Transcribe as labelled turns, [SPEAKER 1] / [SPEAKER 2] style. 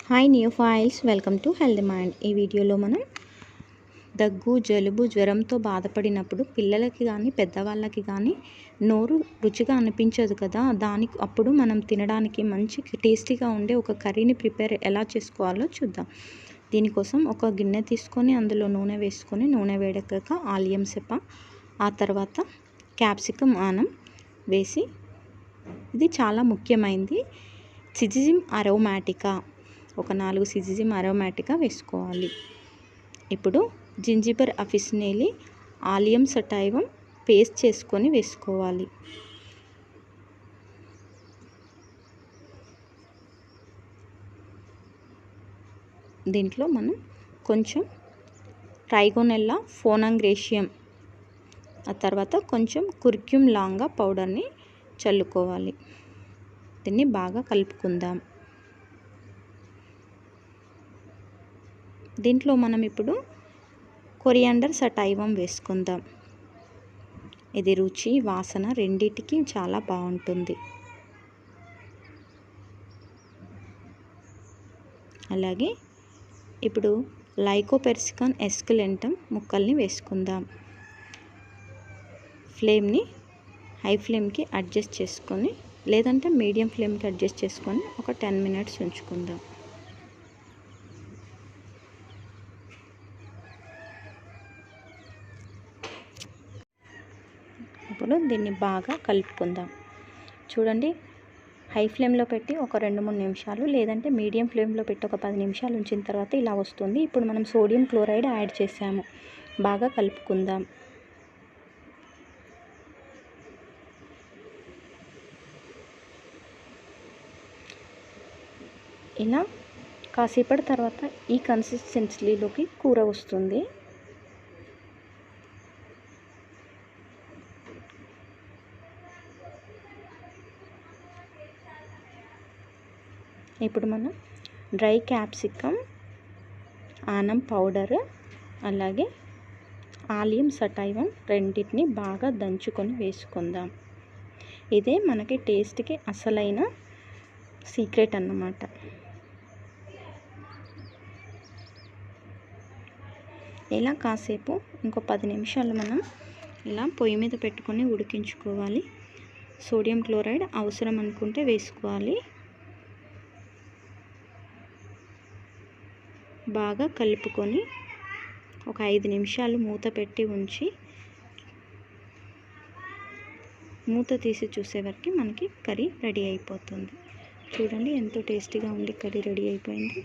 [SPEAKER 1] Hi new files, welcome to healthy mind. ఈ వీడియోలో మనం దగ్గు, జలుబు, జ్వరంతో బాధపడినప్పుడు పిల్లలకి కానీ పెద్దవాళ్ళకి కానీ నోరు రుచిగా అనిపించదు కదా, అప్పుడు మనం తినడానికి మంచి టేస్టీగా ఉండే ఒక కర్రీని ఎలా చేసుకోవాలో చూద్దాం. దీనికోసం ఒక గిన్నె తీసుకొని అందులో నూనె వేసుకొని నూనె వేడెక్కాక ఆలియం సెప, ఆ తర్వాత క్యాప్సికమ్ ఆనం వేసి, ఇది చాలా ముఖ్యమైనది, సిజిజిమ్ అరోమాటికా, ఒక 4 సిజిజిమ్ అరోమాటికా వేసుకోవాలి. ఇప్పుడు జింజిబర్ అఫిసినేలి, ఆలియం సటైవం పేస్ట్ చేసుకొని వేసుకోవాలి. దీంట్లో మనం కొంచెం ట్రైగోనెల్లా ఫోనాంగ్రేషియం, ఆ తర్వాత కొంచెం కుర్క్యూమ్ లాంగా పౌడర్ని చల్లుకోవాలి. దీన్ని బాగా కలుపుకుందాం. దీంట్లో మనం ఇప్పుడు కొరియాండర్ సటైవం వేసుకుందాం. ఇది రుచి, వాసన రెండిటికి చాలా బాగుంటుంది. అలాగే ఇప్పుడు లైకోపెర్సికాన్ ఎస్కులెంటం ముక్కల్ని వేసుకుందాం. ఫ్లేమ్ని హై ఫ్లేమ్కి అడ్జస్ట్ చేసుకొని, లేదంటే మీడియం ఫ్లేమ్కి అడ్జస్ట్ చేసుకొని ఒక 10 మినిట్స్ ఉంచుకుందాం. ఇప్పుడు దీన్ని బాగా కలుపుకుందాం. చూడండి, హై ఫ్లేమ్లో పెట్టి ఒక 2-3 నిమిషాలు, లేదంటే మీడియం ఫ్లేమ్లో పెట్టి ఒక 10 నిమిషాలు ఉంచిన తర్వాత ఇలా వస్తుంది. ఇప్పుడు మనం సోడియం క్లోరైడ్ యాడ్ చేసాము. బాగా కలుపుకుందాం. ఇలా కాసేపటి తర్వాత ఈ కన్సిస్టెన్సీలోకి కూర వస్తుంది. ఇప్పుడు మనం డ్రై క్యాప్సికమ్, ఆనం పౌడర్, అలాగే ఆలియం సటైవం రెండింటిని బాగా దంచుకొని వేసుకుందాం. ఇదే మనకి టేస్ట్కి అసలైన సీక్రెట్ అన్నమాట. ఇలా కాసేపు ఇంకో 10 నిమిషాలు మనం ఇలా పొయ్యి మీద పెట్టుకొని ఉడికించుకోవాలి. సోడియం క్లోరైడ్ అవసరం అనుకుంటే వేసుకోవాలి. బాగా కలుపుకొని ఒక 5 నిమిషాలు మూత పెట్టి ఉంచి, మూత తీసి చూసేవరకు మనకి కర్రీ రెడీ అయిపోతుంది. చూడండి, ఎంతో టేస్టీగా ఉండి కర్రీ రెడీ అయిపోయింది.